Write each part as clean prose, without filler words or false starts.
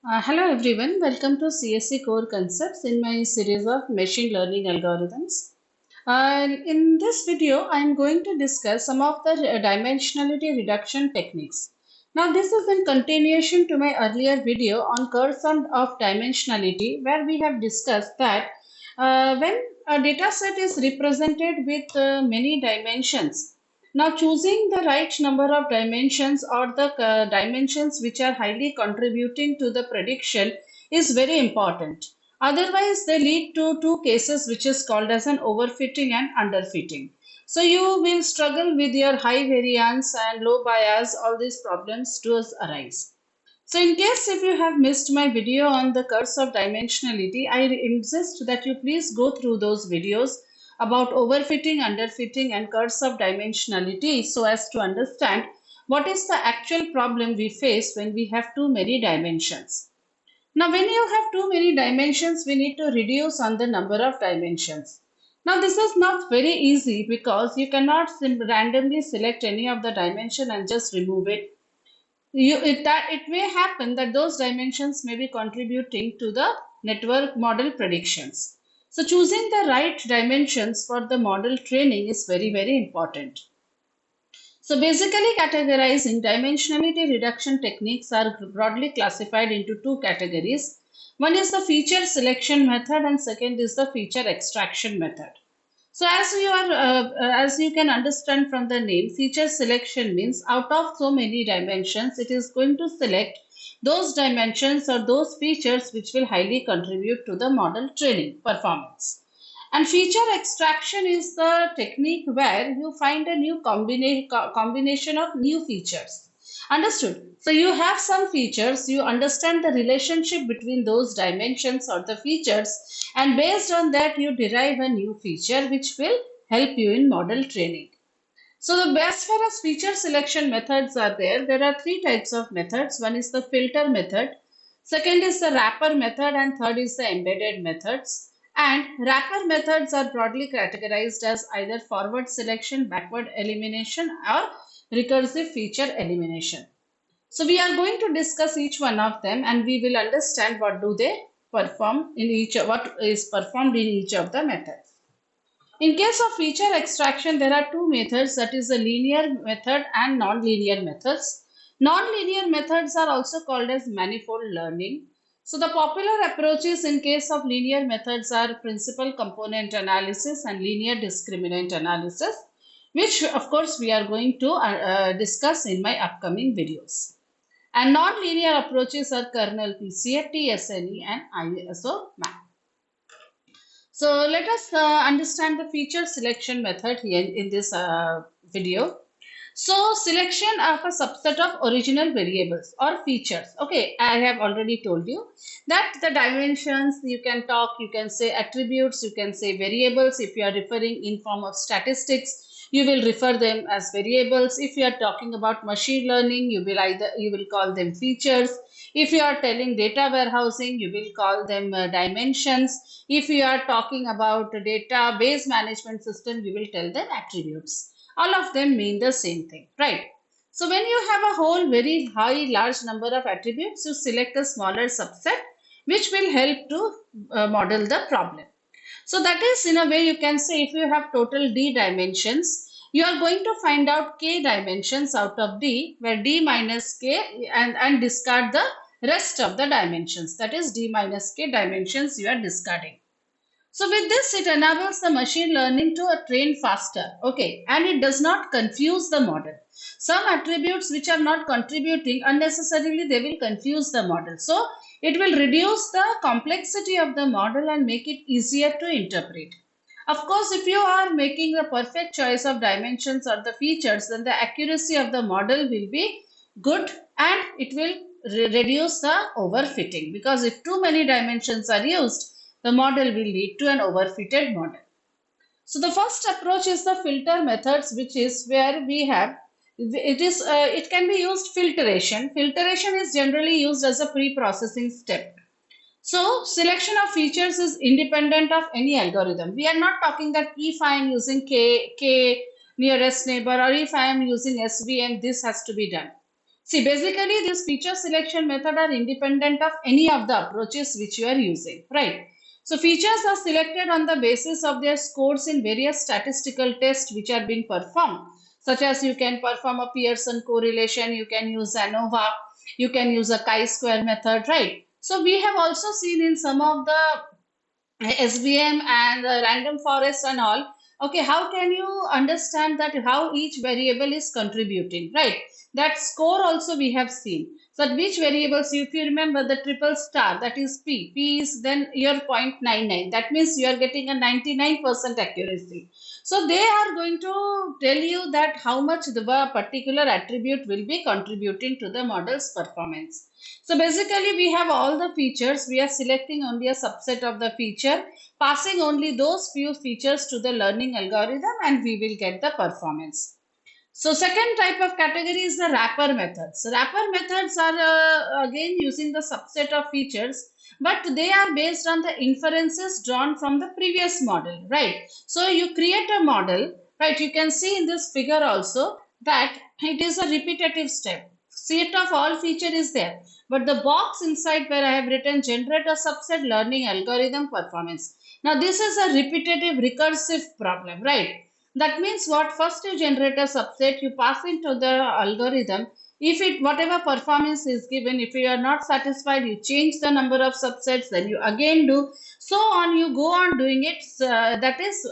Hello everyone, welcome to CSC Core Concepts in my series of machine learning algorithms. In this video, I am going to discuss some of the dimensionality reduction techniques. Now, this is in continuation to my earlier video on curves of dimensionality, where we have discussed that when a data set is represented with many dimensions, now choosing the right number of dimensions or the dimensions which are highly contributing to the prediction is very important. Otherwise, they lead to two cases which is called as an overfitting and underfitting. So you will struggle with your high variance and low bias, all these problems does arise. So in case if you have missed my video on the curves of dimensionality, I insist that you please go through those videos about overfitting, underfitting and curves of dimensionality so as to understand what is the actual problem we face when we have too many dimensions. Now, when you have too many dimensions, we need to reduce on the number of dimensions. Now, this is not very easy because you cannot randomly select any of the dimension and just remove it. It may happen that those dimensions may be contributing to the network model predictions. So, choosing the right dimensions for the model training is very, very important. So basically categorizing dimensionality reduction techniques are broadly classified into two categories. One is the feature selection method and second is the feature extraction method. So as you can understand from the name, feature selection means out of so many dimensions, it is going to select those dimensions or those features which will highly contribute to the model training performance. And feature extraction is the technique where you find a new combination of new features. Understood? So you have some features, you understand the relationship between those dimensions or the features, and based on that, you derive a new feature which will help you in model training. So as far as feature selection methods are there are three types of methods. One is the filter method, second is the wrapper method, and third is the embedded methods. And wrapper methods are broadly categorized as either forward selection, backward elimination, or recursive feature elimination. So we are going to discuss each one of them and we will understand what do they perform in what is performed in each of the methods. In case of feature extraction, there are two methods, that is the linear method and non-linear methods. Non-linear methods are also called as manifold learning. So the popular approaches in case of linear methods are principal component analysis and linear discriminant analysis, which of course we are going to discuss in my upcoming videos. And non-linear approaches are kernel PCA, TSNE and ISO map. So let us understand the feature selection method here in this video. So selection of a subset of original variables or features. Okay, I have already told you that the dimensions, you can talk, you can say attributes, you can say variables. If you are referring in form of statistics, you will refer them as variables. If you are talking about machine learning, you will call them features. If you are telling data warehousing, you will call them dimensions. If you are talking about database management system, you will tell them attributes. All of them mean the same thing, right? So when you have a whole very large number of attributes, you select a smaller subset which will help to model the problem. So that is, in a way, you can say if you have total d dimensions, you are going to find out k dimensions out of d, where d minus k and discard the rest of the dimensions. That is d minus k dimensions you are discarding. So with this, it enables the machine learning to train faster, okay, and it does not confuse the model. Some attributes which are not contributing unnecessarily, they will confuse the model. So it will reduce the complexity of the model and make it easier to interpret. Of course, if you are making the perfect choice of dimensions or the features, then the accuracy of the model will be good and it will reduce the overfitting, because if too many dimensions are used, the model will lead to an overfitted model. So the first approach is the filter methods, which is where we have it can be used filtration. Filtration is generally used as a pre-processing step. So selection of features is independent of any algorithm. We are not talking that if I am using k nearest neighbor or if I am using SVM, this has to be done. See, basically these feature selection method are independent of any of the approaches which you are using, right? So features are selected on the basis of their scores in various statistical tests which are being performed, such as you can perform a Pearson correlation, you can use ANOVA, you can use a chi-square method, right? So we have also seen in some of the SVM and random forest and all. Okay, how can you understand that how each variable is contributing, right? That score also we have seen. So which variables, if you remember the triple star, that is P. P is then your 0.99. That means you are getting a 99% accuracy. So they are going to tell you that how much the particular attribute will be contributing to the model's performance. So basically we have all the features. We are selecting only a subset of the feature, passing only those few features to the learning algorithm, and we will get the performance. So second type of category is the wrapper methods. Wrapper methods are again using the subset of features, but they are based on the inferences drawn from the previous model, right? So you create a model, right? You can see in this figure also that it is a repetitive step. Set of all feature is there, but the box inside where I have written generate a subset learning algorithm performance. Now this is a repetitive recursive problem, right? That means what? First you generate a subset, you pass into the algorithm. If it whatever performance is given, if you are not satisfied, you change the number of subsets, then you again do. So on you go on doing it. That is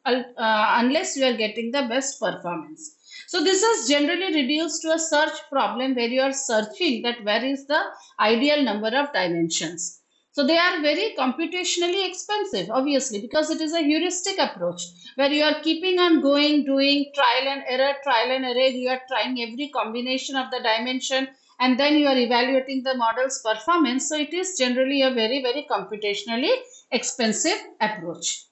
unless you are getting the best performance. So this is generally reduced to a search problem where you are searching that where is the ideal number of dimensions. So they are very computationally expensive, obviously, because it is a heuristic approach where you are keeping on going, doing trial and error. You are trying every combination of the dimension, and then you are evaluating the model's performance. So it is generally a very, very computationally expensive approach.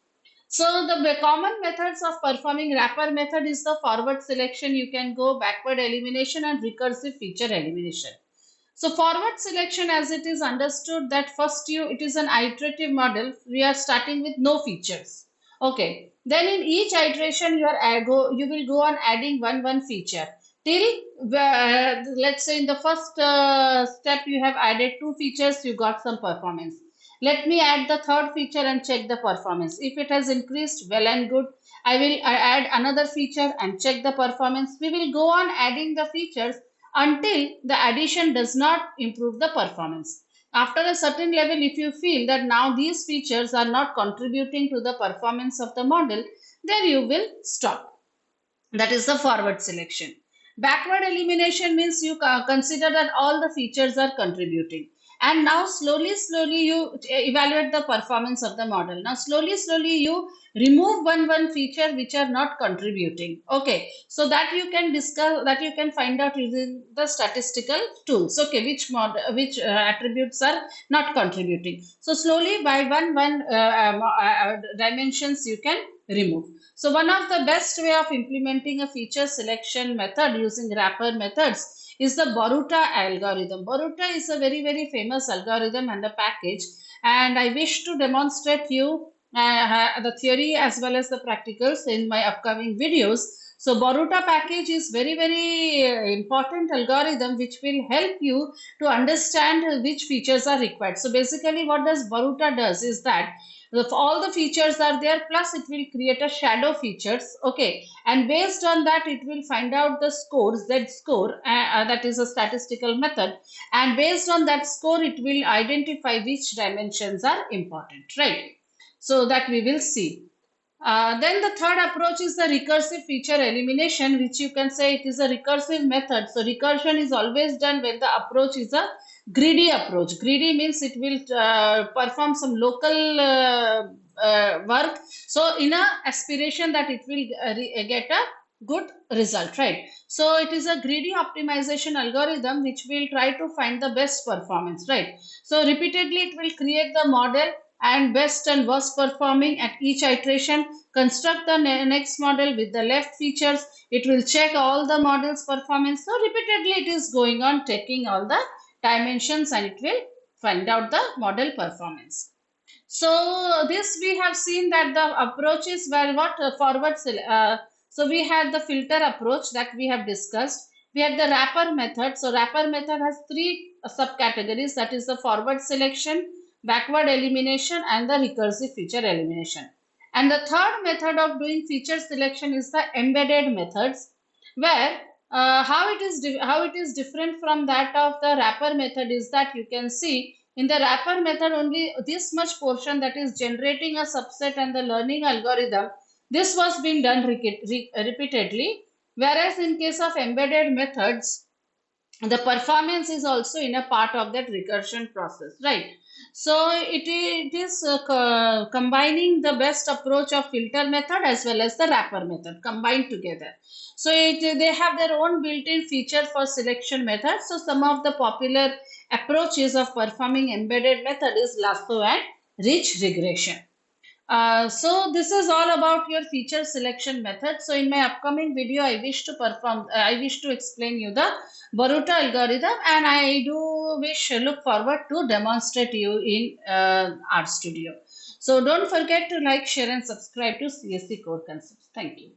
So the common methods of performing wrapper method is the forward selection. You can go backward elimination and recursive feature elimination. So forward selection, as it is understood that first it is an iterative model. We are starting with no features. Okay. Then in each iteration you will go on adding one feature till let's say in the first step you have added two features, you got some performance. Let me add the third feature and check the performance. If it has increased, well and good. I will add another feature and check the performance. We will go on adding the features until the addition does not improve the performance. After a certain level, if you feel that now these features are not contributing to the performance of the model, then you will stop. That is the forward selection. Backward elimination means you consider that all the features are contributing. And now slowly you evaluate the performance of the model. Now slowly you remove one feature which are not contributing. Okay, so that you can discuss, that you can find out using the statistical tools. Okay, which attributes are not contributing. So slowly by one dimensions you can remove. So one of the best way of implementing a feature selection method using wrapper methods is the Boruta algorithm. Boruta is a very, very famous algorithm and a package, and I wish to demonstrate you the theory as well as the practicals in my upcoming videos. So Boruta package is very, very important algorithm which will help you to understand which features are required. So basically what does Boruta does is that if all the features are there, plus it will create a shadow features. Okay, and based on that it will find out the scores, z score, that is a statistical method, and based on that score it will identify which dimensions are important, right? So that we will see. Then the third approach is the recursive feature elimination, which you can say it is a recursive method. So recursion is always done when the approach is a greedy approach. Greedy means it will perform some local work. So in a aspiration that it will get a good result, right? So it is a greedy optimization algorithm which will try to find the best performance, right? So repeatedly it will create the model and best and worst performing at each iteration, construct the next model with the left features. It will check all the models performance. So repeatedly it is going on taking all the dimensions and it will find out the model performance. So this we have seen that the approaches were what so we had the filter approach that we have discussed. We had the wrapper method. So wrapper method has three subcategories, that is the forward selection, backward elimination, and the recursive feature elimination. And the third method of doing feature selection is the embedded methods, where how it is different from that of the wrapper method is that you can see in the wrapper method only this much portion, that is generating a subset and the learning algorithm, this was being done repeatedly, whereas in case of embedded methods the performance is also in a part of that recursion process, right? So it is combining the best approach of filter method as well as the wrapper method combined together. So they have their own built-in feature for selection method. So some of the popular approaches of performing embedded method is lasso and rich regression. So this is all about your feature selection method. So in my upcoming video, I wish to explain you the Baruta algorithm, and I do look forward to demonstrate you in RStudio. So don't forget to like, share, and subscribe to CSC Core Concepts. Thank you.